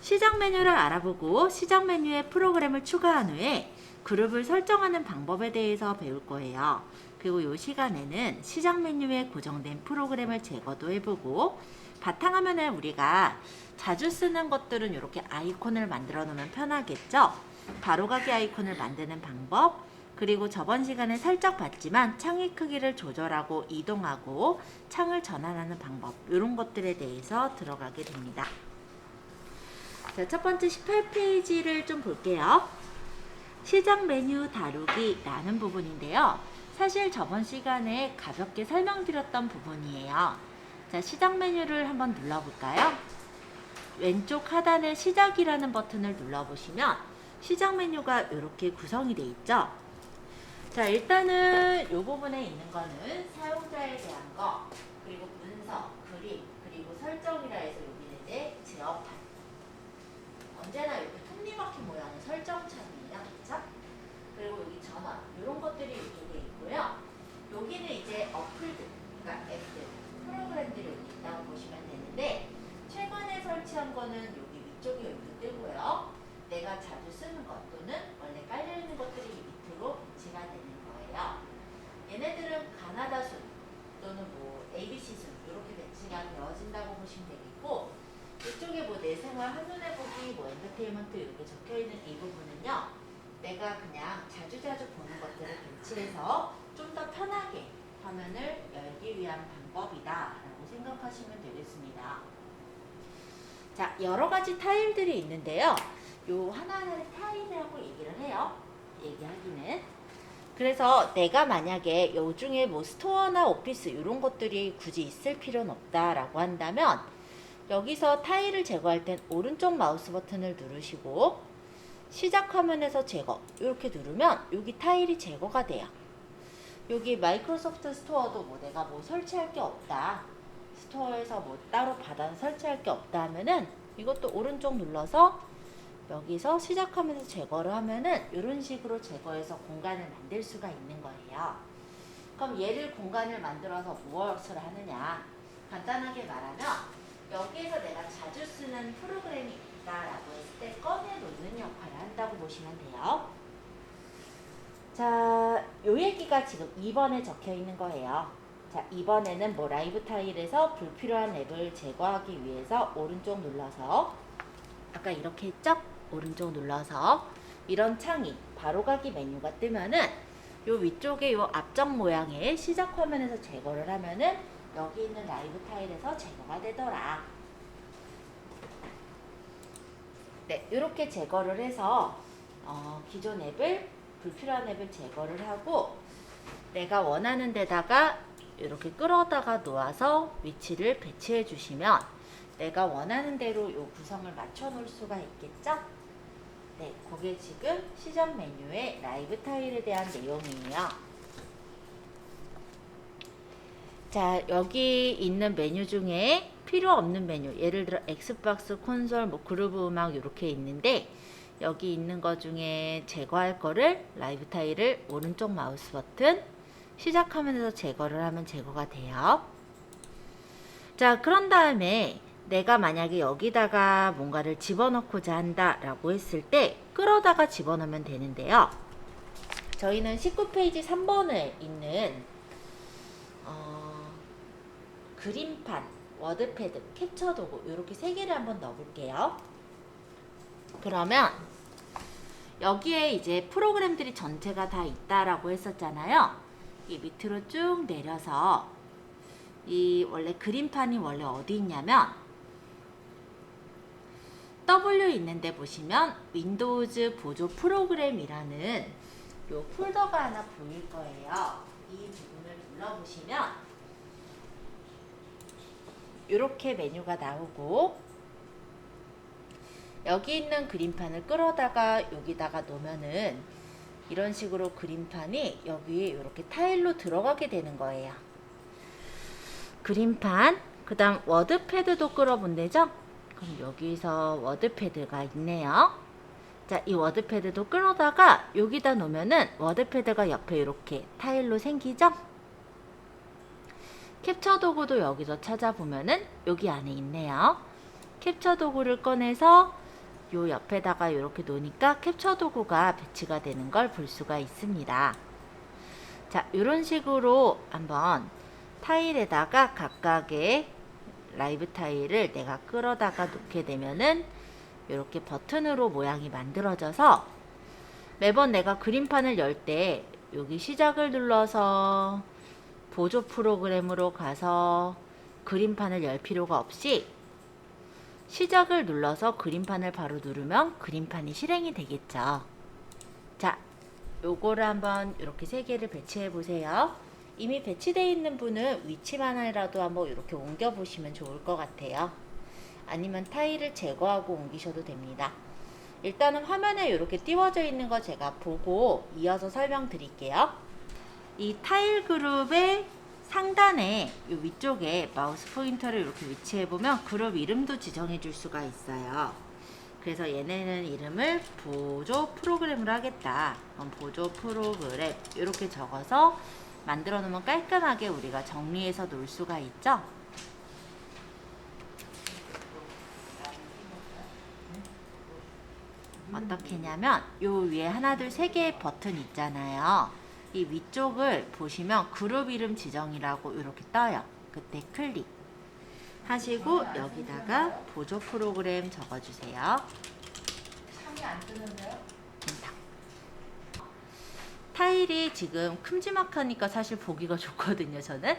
시작 메뉴를 알아보고 시작 메뉴에 프로그램을 추가한 후에 그룹을 설정하는 방법에 대해서 배울 거예요. 그리고 이 시간에는 시작 메뉴에 고정된 프로그램을 제거도 해보고 바탕화면에 우리가 자주 쓰는 것들은 이렇게 아이콘을 만들어 놓으면 편하겠죠? 바로가기 아이콘을 만드는 방법, 그리고 저번 시간에 살짝 봤지만 창의 크기를 조절하고 이동하고 창을 전환하는 방법, 이런 것들에 대해서 들어가게 됩니다. 자, 첫 번째 18페이지를 좀 볼게요. 시작 메뉴 다루기 라는 부분인데요. 사실 저번 시간에 가볍게 설명드렸던 부분이에요. 자, 시작 메뉴를 한번 눌러볼까요? 왼쪽 하단에 시작이라는 버튼을 눌러보시면 시작 메뉴가 이렇게 구성이 되어 있죠. 자, 일단은 이 부분에 있는 거는 사용자에 대한 거, 그리고 문서, 그림, 그리고 설정이라 해서 여기는 이제 제어판. 언제나 이렇게 톱니바퀴 모양의 설정창이에요. 그쵸? 그리고 여기 전원, 이런 것들이 이렇게 되어 있고요. 여기는 이제 어플들, 그러니까 앱들, 프로그램들이 여기 있다고 보시면 되는데, 최근에 설치한 거는 여기 위쪽에 이렇게 뜨고요. 내가 자주 쓰는 것 또는 원래 깔려있는 것들이 밑으로 배치가 되는 거예요. 얘네들은 가나다 순 또는 뭐 ABC 순 이렇게 배치가 되어진다고 보시면 되겠고, 이쪽에 뭐 내 생활 한눈에 보기, 뭐 엔터테인먼트 이렇게 적혀있는 이 부분은요, 내가 그냥 자주자주 보는 것들을 배치해서 좀 더 편하게 화면을 열기 위한 방법이다 라고 생각하시면 되겠습니다. 자, 여러 가지 타일들이 있는데요. 요 하나하나를 타일이라고 얘기를 해요. 얘기하기는. 그래서 내가 만약에 요 중에 뭐 스토어나 오피스 이런 것들이 굳이 있을 필요는 없다라고 한다면 여기서 타일을 제거할 땐 오른쪽 마우스 버튼을 누르시고 시작 화면에서 제거 이렇게 누르면 여기 타일이 제거가 돼요. 여기 마이크로소프트 스토어도 뭐 내가 뭐 설치할 게 없다, 스토어에서 뭐 따로 받아서 설치할 게 없다 하면은 이것도 오른쪽 눌러서 여기서 시작하면서 제거를 하면은 이런 식으로 제거해서 공간을 만들 수가 있는 거예요. 그럼 얘를 공간을 만들어서 무엇을 하느냐? 간단하게 말하면 여기에서 내가 자주 쓰는 프로그램이 있다라고 했을 때 꺼내놓는 역할을 한다고 보시면 돼요. 자, 요 얘기가 지금 2번에 적혀 있는 거예요. 자, 2번에는 뭐 라이브 타일에서 불필요한 앱을 제거하기 위해서 오른쪽 눌러서 아까 이렇게 했죠? 오른쪽 눌러서 이런 창이 바로가기 메뉴가 뜨면은 요 위쪽에 요 앞쪽 모양의 시작 화면에서 제거를 하면은 여기 있는 라이브 타일에서 제거가 되더라. 네, 이렇게 제거를 해서 기존 앱을 불필요한 앱을 제거를 하고 내가 원하는 데다가 이렇게 끌어다가 놓아서 위치를 배치해 주시면 내가 원하는 대로 이 구성을 맞춰 놓을 수가 있겠죠? 네, 그게 지금 시작 메뉴의 라이브 타일에 대한 내용이에요. 자, 여기 있는 메뉴 중에 필요 없는 메뉴, 예를 들어 엑스박스, 콘솔, 뭐 그루브 음악 이렇게 있는데 여기 있는 거 중에 제거할 거를 라이브 타일을 오른쪽 마우스 버튼 시작 화면에서 제거를 하면 제거가 돼요. 자, 그런 다음에 내가 만약에 여기다가 뭔가를 집어넣고자 한다라고 했을 때 끌어다가 집어넣으면 되는데요. 저희는 19페이지 3번에 있는 그림판, 워드패드, 캡처 도구 이렇게 세 개를 한번 넣어볼게요. 그러면 여기에 이제 프로그램들이 전체가 다 있다라고 했었잖아요. 이 밑으로 쭉 내려서 이 원래 그림판이 원래 어디 있냐면 W 있는데 보시면 윈도우즈 보조 프로그램이라는 요 폴더가 하나 보일 거예요. 이 부분을 눌러보시면 이렇게 메뉴가 나오고 여기 있는 그림판을 끌어다가 여기다가 놓으면은 이런 식으로 그림판이 여기에 이렇게 타일로 들어가게 되는 거예요. 그림판, 그 다음 워드패드도 끌어본대죠? 그럼 여기서 워드패드가 있네요. 자, 이 워드패드도 끌어다가 여기다 놓으면은 워드패드가 옆에 이렇게 타일로 생기죠? 캡처 도구도 여기서 찾아보면은 여기 안에 있네요. 캡처 도구를 꺼내서 요 옆에다가 이렇게 놓으니까 캡처 도구가 배치가 되는 걸 볼 수가 있습니다. 자, 이런 식으로 한번 타일에다가 각각의 라이브 타일을 내가 끌어다가 놓게 되면은 이렇게 버튼으로 모양이 만들어져서 매번 내가 그림판을 열 때 여기 시작을 눌러서 보조 프로그램으로 가서 그림판을 열 필요가 없이 시작을 눌러서 그림판을 바로 누르면 그림판이 실행이 되겠죠. 자, 요거를 한번 이렇게 세 개를 배치해 보세요. 이미 배치되어 있는 분은 위치만이라도 한번 이렇게 옮겨 보시면 좋을 것 같아요. 아니면 타일을 제거하고 옮기셔도 됩니다. 일단은 화면에 이렇게 띄워져 있는 거 제가 보고 이어서 설명드릴게요. 이 타일 그룹의 상단에 이 위쪽에 마우스 포인터를 이렇게 위치해 보면 그룹 이름도 지정해 줄 수가 있어요. 그래서 얘네는 이름을 보조 프로그램으로 하겠다. 그럼 보조 프로그램 이렇게 적어서 만들어 놓으면 깔끔하게 우리가 정리해서 놓을 수가 있죠. 어떻게 했냐면 요 위에 하나 둘 세 개의 버튼 있잖아요. 이 위쪽을 보시면 그룹 이름 지정이라고 이렇게 떠요. 그때 클릭 하시고 여기다가 보조 프로그램 적어주세요. 창이 안 뜨는데요? 타일이 지금 큼지막하니까 사실 보기가 좋거든요, 저는.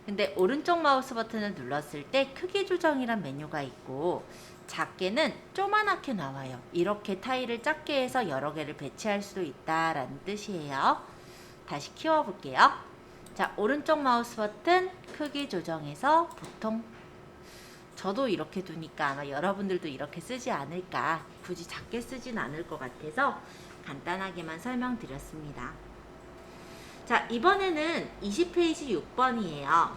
근데 오른쪽 마우스 버튼을 눌렀을 때 크기 조정이란 메뉴가 있고 작게는 조그맣게 나와요. 이렇게 타일을 작게 해서 여러 개를 배치할 수도 있다라는 뜻이에요. 다시 키워볼게요. 자, 오른쪽 마우스 버튼 크기 조정해서 보통 저도 이렇게 두니까 아마 여러분들도 이렇게 쓰지 않을까, 굳이 작게 쓰진 않을 것 같아서 간단하게만 설명드렸습니다. 자, 이번에는 20페이지 6번이에요.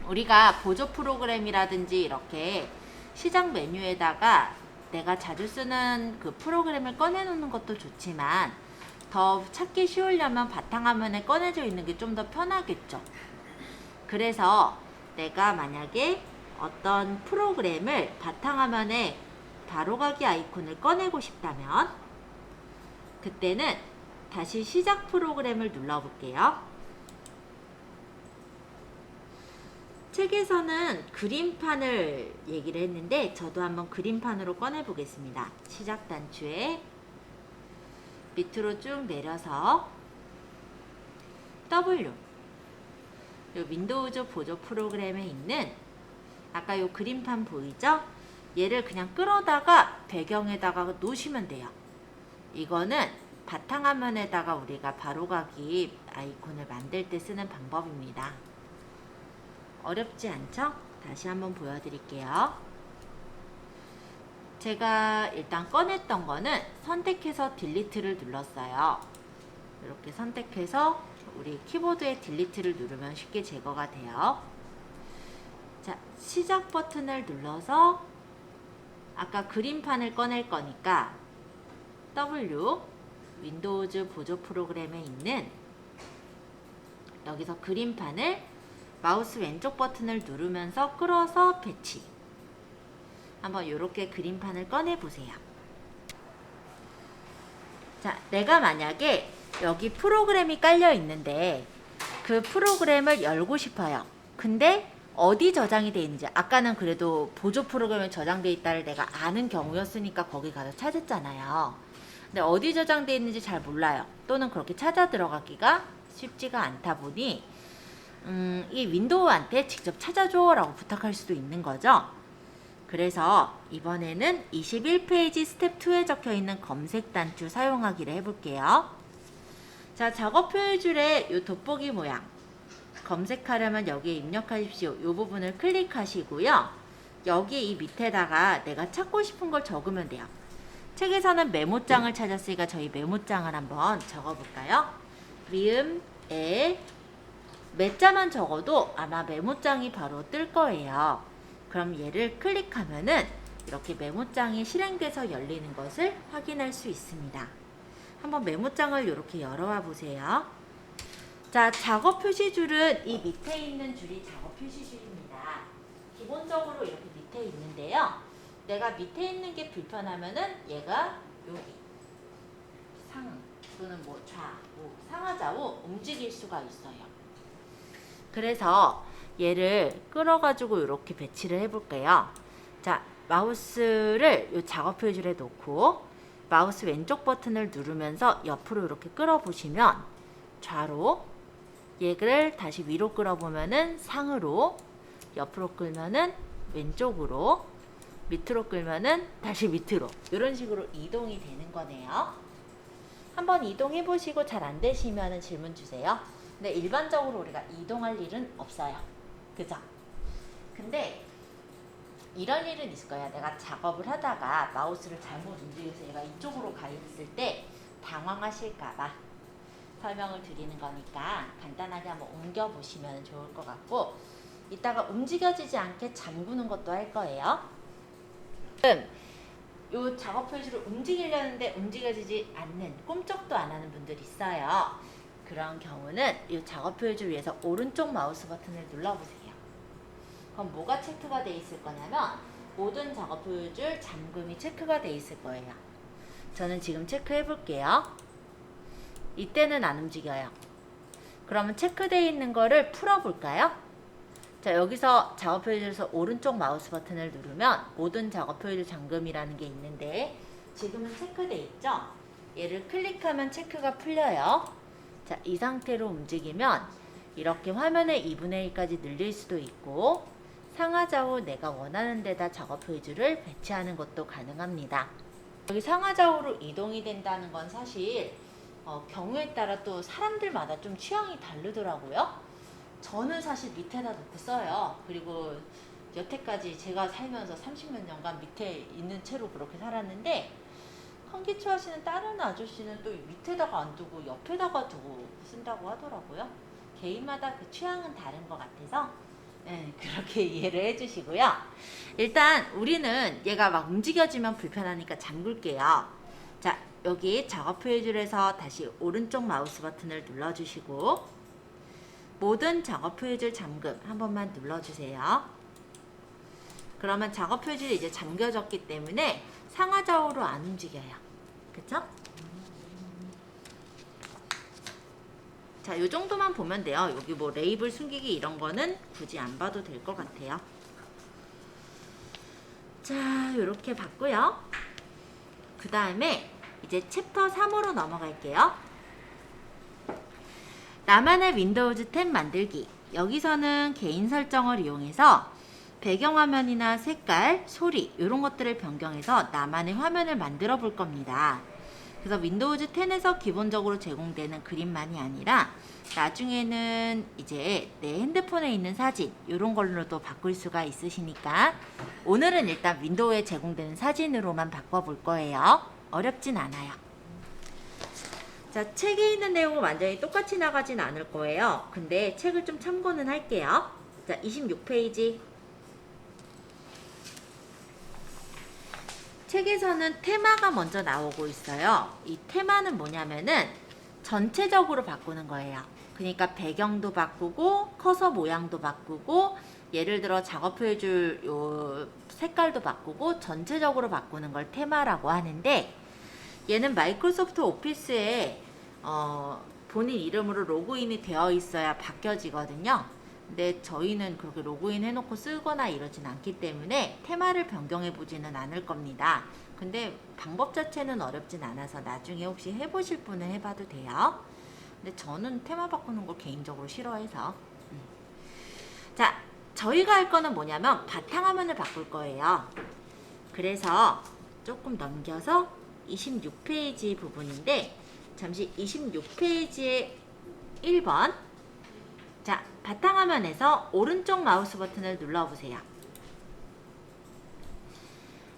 우리가 보조 프로그램이라든지 이렇게 시작 메뉴에다가 내가 자주 쓰는 그 프로그램을 꺼내 놓는 것도 좋지만 더 찾기 쉬우려면 바탕화면에 꺼내져 있는 게 좀 더 편하겠죠. 그래서 내가 만약에 어떤 프로그램을 바탕화면에 바로가기 아이콘을 꺼내고 싶다면 그때는 다시 시작 프로그램을 눌러볼게요. 책에서는 그림판을 얘기를 했는데 저도 한번 그림판으로 꺼내 보겠습니다. 시작 단추에 밑으로 쭉 내려서 W 요 윈도우즈 보조 프로그램에 있는 아까 요 그림판 보이죠? 얘를 그냥 끌어다가 배경에다가 놓으시면 돼요. 이거는 바탕화면에다가 우리가 바로가기 아이콘을 만들 때 쓰는 방법입니다. 어렵지 않죠? 다시 한번 보여드릴게요. 제가 일단 꺼냈던 거는 선택해서 딜리트를 눌렀어요. 이렇게 선택해서 우리 키보드에 딜리트를 누르면 쉽게 제거가 돼요. 자, 시작 버튼을 눌러서 아까 그림판을 꺼낼 거니까 W 윈도우즈 보조 프로그램에 있는 여기서 그림판을 마우스 왼쪽 버튼을 누르면서 끌어서 배치. 한번 이렇게 그림판을 꺼내 보세요. 자, 내가 만약에 여기 프로그램이 깔려 있는데 그 프로그램을 열고 싶어요. 근데 어디 저장이 되어 있는지, 아까는 그래도 보조 프로그램에 저장되어 있다를 내가 아는 경우였으니까 거기 가서 찾았잖아요. 근데 어디 저장되어 있는지 잘 몰라요. 또는 그렇게 찾아 들어가기가 쉽지가 않다 보니 이 윈도우한테 직접 찾아줘 라고 부탁할 수도 있는 거죠. 그래서 이번에는 21페이지 스텝 2에 적혀 있는 검색 단추 사용하기를 해볼게요. 자, 작업 표현줄에 이 돋보기 모양 검색하려면 여기에 입력하십시오. 이 부분을 클릭하시고요. 여기 이 밑에다가 내가 찾고 싶은 걸 적으면 돼요. 책에서는 메모장을 찾았으니까 저희 메모장을 한번 적어볼까요? 미음, 에, 매자만 적어도 아마 메모장이 바로 뜰 거예요. 그럼 얘를 클릭하면은 이렇게 메모장이 실행돼서 열리는 것을 확인할 수 있습니다. 한번 메모장을 이렇게 열어와 보세요. 자, 작업 표시줄은 이 밑에 있는 줄이 작업 표시줄입니다. 기본적으로 이렇게 밑에 있는데요. 내가 밑에 있는 게 불편하면은 얘가 여기 상 또는 뭐 좌우 상하좌우 움직일 수가 있어요. 그래서 얘를 끌어가지고 이렇게 배치를 해볼게요. 자, 마우스를 이 작업 표지에 놓고 마우스 왼쪽 버튼을 누르면서 옆으로 이렇게 끌어보시면 좌로, 얘를 다시 위로 끌어보면은 상으로, 옆으로 끌면은 왼쪽으로, 밑으로 끌면은 다시 밑으로, 이런 식으로 이동이 되는 거네요. 한번 이동해 보시고 잘 안 되시면은 질문 주세요. 근데 일반적으로 우리가 이동할 일은 없어요. 그죠? 근데 이런 일은 있을 거야. 내가 작업을 하다가 마우스를 잘못 움직여서 얘가 이쪽으로 가 있을 때 당황하실까봐 설명을 드리는 거니까 간단하게 한번 옮겨 보시면 좋을 것 같고, 이따가 움직여지지 않게 잠그는 것도 할 거예요. 이 작업 표시를 움직이려는데 움직여지지 않는, 꼼짝도 안 하는 분들이 있어요. 그런 경우는 이 작업 표시를 위해서 오른쪽 마우스 버튼을 눌러보세요. 그럼 뭐가 체크가 돼 있을 거냐면 모든 작업 표시줄 잠금이 체크가 돼 있을 거예요. 저는 지금 체크해 볼게요. 이때는 안 움직여요. 그러면 체크되어 있는 거를 풀어볼까요? 자, 여기서 작업 표시줄에서 오른쪽 마우스 버튼을 누르면 모든 작업 표시줄 잠금이라는 게 있는데 지금은 체크돼 있죠? 얘를 클릭하면 체크가 풀려요. 자, 이 상태로 움직이면 이렇게 화면의 2분의 1까지 늘릴 수도 있고 상하좌우 내가 원하는 데다 작업 표시줄을 배치하는 것도 가능합니다. 여기 상하좌우로 이동이 된다는 건 사실 경우에 따라 또 사람들마다 좀 취향이 다르더라고요. 저는 사실 밑에다 놓고 써요. 그리고 여태까지 제가 살면서 30몇 년간 밑에 있는 채로 그렇게 살았는데 환기초 하시는 다른 아저씨는 또 밑에다가 안 두고 옆에다가 두고 쓴다고 하더라고요. 개인마다 그 취향은 다른 것 같아서 네, 그렇게 이해를 해주시고요. 일단 우리는 얘가 막 움직여지면 불편하니까 잠글게요. 자, 여기 작업 표시줄에서 다시 오른쪽 마우스 버튼을 눌러주시고 모든 작업 표시줄 잠금 한 번만 눌러주세요. 그러면 작업 표시줄이 이제 잠겨졌기 때문에 상하좌우로 안 움직여요. 그쵸? 자, 요 정도만 보면 돼요. 여기 뭐 레이블 숨기기 이런 거는 굳이 안 봐도 될 것 같아요. 자, 요렇게 봤고요. 그 다음에 이제 챕터 3으로 넘어갈게요. 나만의 윈도우즈 10 만들기. 여기서는 개인 설정을 이용해서 배경화면이나 색깔, 소리 이런 것들을 변경해서 나만의 화면을 만들어 볼 겁니다. 그래서 윈도우즈 10에서 기본적으로 제공되는 그림만이 아니라 나중에는 이제 내 핸드폰에 있는 사진 이런 걸로도 바꿀 수가 있으시니까 오늘은 일단 윈도우에 제공되는 사진으로만 바꿔볼 거예요. 어렵진 않아요. 자, 책에 있는 내용은 완전히 똑같이 나가진 않을 거예요. 근데 책을 좀 참고는 할게요. 자, 26페이지. 책에서는 테마가 먼저 나오고 있어요. 이 테마는 뭐냐면은 전체적으로 바꾸는 거예요. 그러니까 배경도 바꾸고 커서 모양도 바꾸고 예를 들어 작업해줄 요 색깔도 바꾸고 전체적으로 바꾸는 걸 테마라고 하는데 얘는 마이크로소프트 오피스에 본인 이름으로 로그인이 되어 있어야 바뀌어지거든요. 근데 저희는 그렇게 로그인 해놓고 쓰거나 이러진 않기 때문에 테마를 변경해 보지는 않을 겁니다. 근데 방법 자체는 어렵진 않아서 나중에 혹시 해보실 분은 해봐도 돼요. 근데 저는 테마 바꾸는 걸 개인적으로 싫어해서. 자, 저희가 할 거는 뭐냐면 바탕화면을 바꿀 거예요. 그래서 조금 넘겨서 26페이지 부분인데 잠시 26페이지의 1번 자, 바탕화면에서 오른쪽 마우스 버튼을 눌러보세요.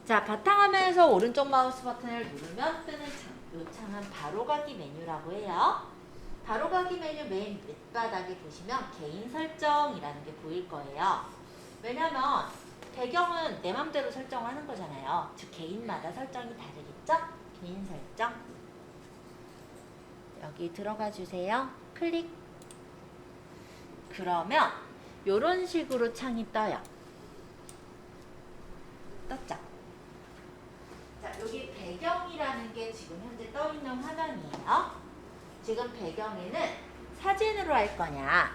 자, 바탕화면에서 오른쪽 마우스 버튼을 누르면 뜨는 창, 이 창은 바로가기 메뉴라고 해요. 바로가기 메뉴 맨 밑바닥에 보시면 개인 설정이라는 게 보일 거예요. 왜냐면 배경은 내 맘대로 설정하는 거잖아요. 즉 개인마다 설정이 다르겠죠? 개인 설정 여기 들어가 주세요. 클릭. 그러면 요런 식으로 창이 떠요. 떴죠? 여기 배경이라는 게 지금 현재 떠 있는 화면이에요. 지금 배경에는 사진으로 할 거냐,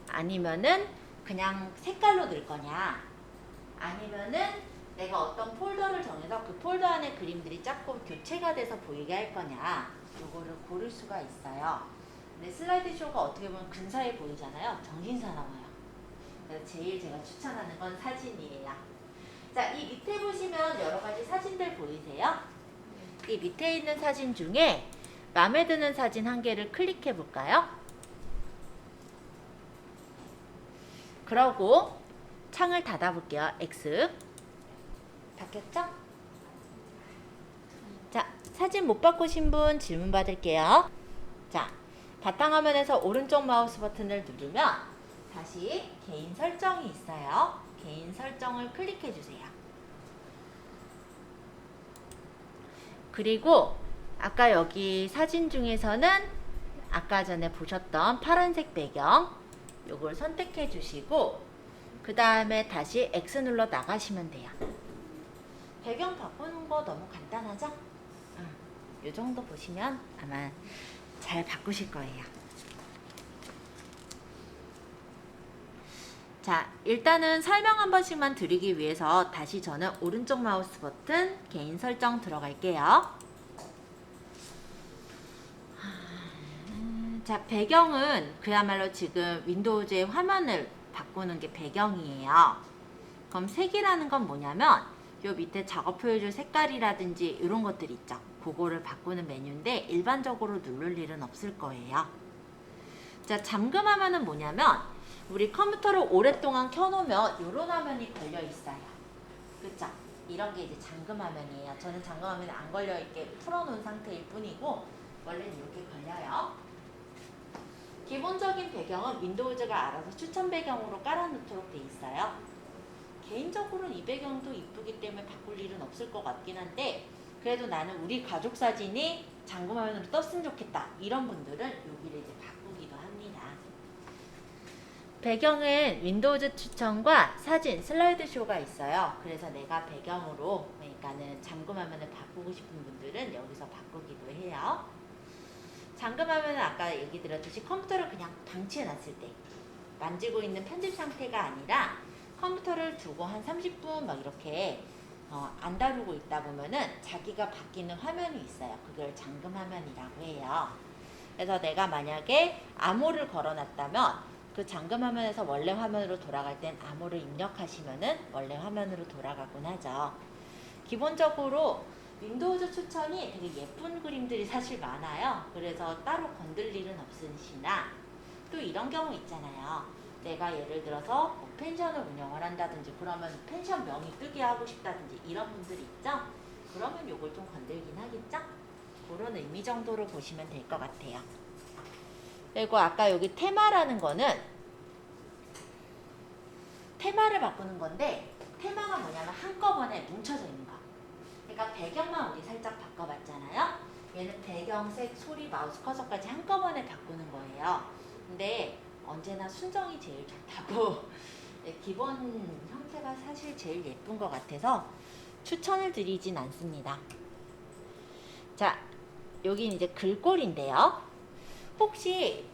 아니면은 그냥 색깔로 넣을 거냐, 아니면은 내가 어떤 폴더를 정해서 그 폴더 안에 그림들이 자꾸 교체가 돼서 보이게 할 거냐, 요거를 고를 수가 있어요. 근데 슬라이드 쇼가 어떻게 보면 근사해 보이잖아요. 정신사나워요. 그래서 제일 제가 추천하는 건 사진이에요. 자, 이 밑에 보시면 여러 가지 사진들 보이세요? 이 밑에 있는 사진 중에 마음에 드는 사진 한 개를 클릭해 볼까요? 그러고 창을 닫아 볼게요. X. 바뀌었죠? 자, 사진 못 바꾸신 분 질문 받을게요. 자, 바탕화면에서 오른쪽 마우스 버튼을 누르면 다시 개인 설정이 있어요. 개인 설정을 클릭해 주세요. 그리고 아까 여기 사진 중에서는 아까 전에 보셨던 파란색 배경 요걸 선택해 주시고 그 다음에 다시 X 눌러 나가시면 돼요. 배경 바꾸는 거 너무 간단하죠? 요 정도 보시면 아마 잘 바꾸실 거예요. 자, 일단은 설명 한 번씩만 드리기 위해서 다시 저는 오른쪽 마우스 버튼 개인 설정 들어갈게요. 자, 배경은 그야말로 지금 윈도우즈의 화면을 바꾸는 게 배경이에요. 그럼 색이라는 건 뭐냐면 요 밑에 작업표해줄 색깔이라든지 이런 것들 있죠. 그거를 바꾸는 메뉴인데 일반적으로 누를 일은 없을 거예요. 자, 잠금화면은 뭐냐면 우리 컴퓨터를 오랫동안 켜놓으면 이런 화면이 걸려 있어요. 그쵸? 이런 게 이제 잠금화면이에요. 저는 잠금화면에 안 걸려있게 풀어놓은 상태일 뿐이고 원래는 이렇게 걸려요. 기본적인 배경은 윈도우즈가 알아서 추천 배경으로 깔아놓도록 돼 있어요. 개인적으로는 이 배경도 이쁘기 때문에 바꿀 일은 없을 것 같긴 한데 그래도 나는 우리 가족 사진이 잠금화면으로 떴으면 좋겠다 이런 분들은 여기를 이제 바꾸기도 합니다. 배경은 윈도우즈 추천과 사진, 슬라이드 쇼가 있어요. 그래서 내가 배경으로 그러니까는 잠금화면을 바꾸고 싶은 분들은 여기서 바꾸기도 해요. 잠금화면은 아까 얘기 드렸듯이 컴퓨터를 그냥 방치해 놨을 때 만지고 있는 편집 상태가 아니라 컴퓨터를 두고 한 30분 막 이렇게 안 다루고 있다 보면은 자기가 바뀌는 화면이 있어요. 그걸 잠금화면이라고 해요. 그래서 내가 만약에 암호를 걸어놨다면 그 잠금화면에서 원래 화면으로 돌아갈 땐 암호를 입력하시면은 원래 화면으로 돌아가곤 하죠. 기본적으로 윈도우즈 추천이 되게 예쁜 그림들이 사실 많아요. 그래서 따로 건들 일은 없으시나 또 이런 경우 있잖아요. 내가 예를 들어서 뭐 펜션을 운영을 한다든지 그러면 펜션 명이 뜨게 하고 싶다든지 이런 분들 있죠? 그러면 요걸 좀 건들긴 하겠죠? 그런 의미 정도로 보시면 될 것 같아요. 그리고 아까 여기 테마라는 거는 테마를 바꾸는 건데 테마가 뭐냐면 한꺼번에 뭉쳐져 있는 거. 그러니까 배경만 우리 살짝 바꿔봤잖아요. 얘는 배경색, 소리, 마우스 커서까지 한꺼번에 바꾸는 거예요. 근데 언제나 순정이 제일 좋다고 기본 형태가 사실 제일 예쁜 것 같아서 추천을 드리진 않습니다. 자, 여긴 이제 글꼴인데요. 혹시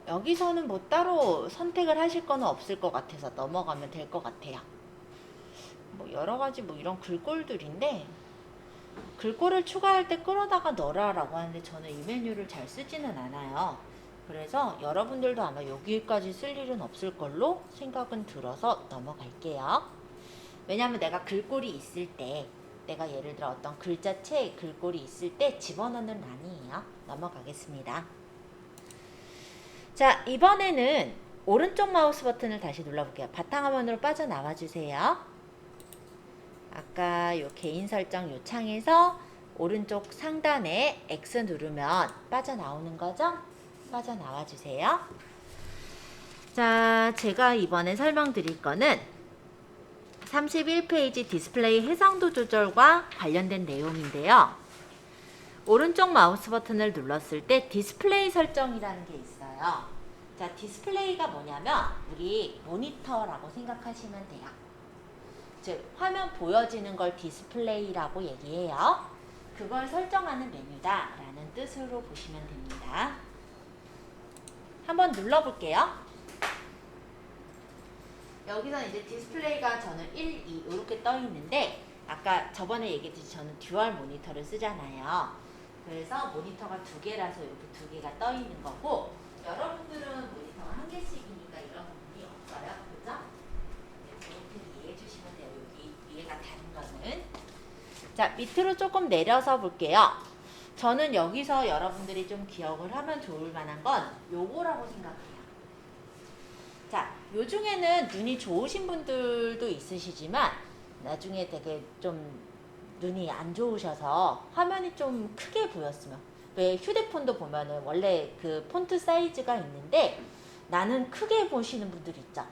여기서는 뭐 따로 선택을 하실 거는 없을 것 같아서 넘어가면 될 것 같아요. 뭐 여러 가지 뭐 이런 글꼴들인데 글꼴을 추가할 때 끌어다가 넣어라 라고 하는데 저는 이 메뉴를 잘 쓰지는 않아요. 그래서 여러분들도 아마 여기까지 쓸 일은 없을 걸로 생각은 들어서 넘어갈게요. 왜냐면 내가 글꼴이 있을 때 내가 예를 들어 어떤 글자체에 글꼴이 있을 때 집어넣는 란이에요. 넘어가겠습니다. 자, 이번에는 오른쪽 마우스 버튼을 다시 눌러볼게요. 바탕화면으로 빠져나와 주세요. 아까 요 개인 설정 요 창에서 오른쪽 상단에 X 누르면 빠져나오는 거죠? 빠져나와 주세요. 자, 제가 이번에 설명드릴 거는 31페이지 디스플레이 해상도 조절과 관련된 내용인데요. 오른쪽 마우스 버튼을 눌렀을 때 디스플레이 설정이라는 게 있어요. 자, 디스플레이가 뭐냐면 우리 모니터라고 생각하시면 돼요. 즉 화면 보여지는 걸 디스플레이라고 얘기해요. 그걸 설정하는 메뉴다 라는 뜻으로 보시면 됩니다. 한번 눌러볼게요. 여기서 이제 디스플레이가 저는 1, 2 이렇게 떠 있는데 아까 저번에 얘기했듯이 저는 듀얼 모니터를 쓰잖아요. 그래서 모니터가 두 개라서 이렇게 두 개가 떠 있는 거고 여러분들은 모니터가 한 개씩이니까 이런 부분이 없어요. 그죠? 이렇게 이해해 주시면 돼요. 여기 이해가 다른 거는. 자, 밑으로 조금 내려서 볼게요. 저는 여기서 여러분들이 좀 기억을 하면 좋을 만한 건 요거라고 생각해요. 자, 요 중에는 눈이 좋으신 분들도 있으시지만 나중에 되게 좀 눈이 안 좋으셔서 화면이 좀 크게 보였으면 왜 휴대폰도 보면은 원래 그 폰트 사이즈가 있는데 나는 크게 보시는 분들 있죠.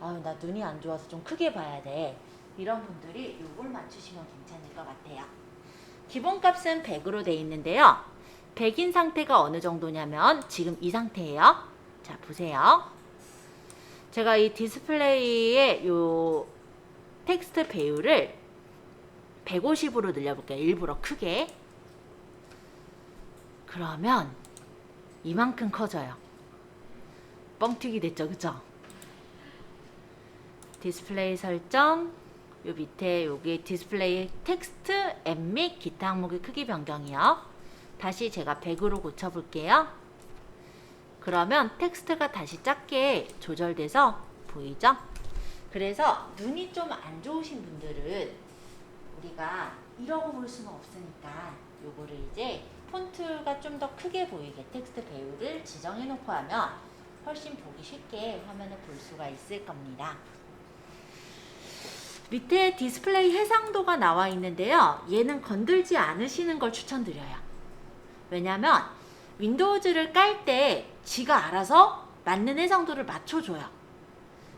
아유, 나 눈이 안 좋아서 좀 크게 봐야 돼. 이런 분들이 요걸 맞추시면 괜찮을 것 같아요. 기본값은 100으로 돼 있는데요. 100인 상태가 어느 정도냐면 지금 이 상태예요. 자, 보세요. 제가 이 디스플레이의 요 텍스트 배율을 150으로 늘려볼게요. 일부러 크게. 그러면 이만큼 커져요. 뻥튀기 됐죠, 그죠? 디스플레이 설정, 요 밑에 여기 디스플레이 텍스트, 앱 및 기타 항목의 크기 변경이요. 다시 제가 100으로 고쳐볼게요. 그러면 텍스트가 다시 작게 조절돼서 보이죠? 그래서 눈이 좀 안 좋으신 분들은 우리가 이러고 볼 수는 없으니까 요거를 이제 폰트가 좀 더 크게 보이게 텍스트 배율을 지정해 놓고 하면 훨씬 보기 쉽게 화면을 볼 수가 있을 겁니다. 밑에 디스플레이 해상도가 나와 있는데요. 얘는 건들지 않으시는 걸 추천드려요. 왜냐면 윈도우즈를 깔 때 지가 알아서 맞는 해상도를 맞춰줘요.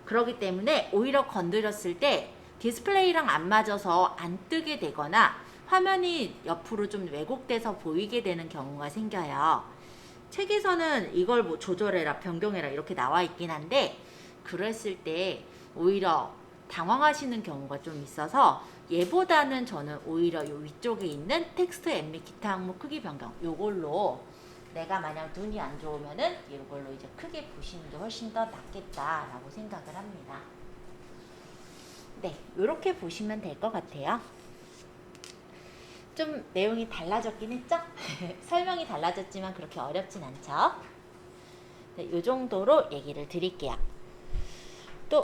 그렇기 때문에 오히려 건드렸을 때 디스플레이랑 안 맞아서 안 뜨게 되거나 화면이 옆으로 좀 왜곡돼서 보이게 되는 경우가 생겨요. 책에서는 이걸 뭐 조절해라, 변경해라 이렇게 나와 있긴 한데 그랬을 때 오히려 당황하시는 경우가 좀 있어서 얘보다는 저는 오히려 요 위쪽에 있는 텍스트 앱 및 기타 항목 크기 변경 요걸로 내가 만약 눈이 안 좋으면은 이걸로 이제 크게 보시는 게 훨씬 더 낫겠다라고 생각을 합니다. 네, 이렇게 보시면 될 것 같아요. 좀 내용이 달라졌긴 했죠? 설명이 달라졌지만 그렇게 어렵진 않죠? 네, 이 정도로 얘기를 드릴게요.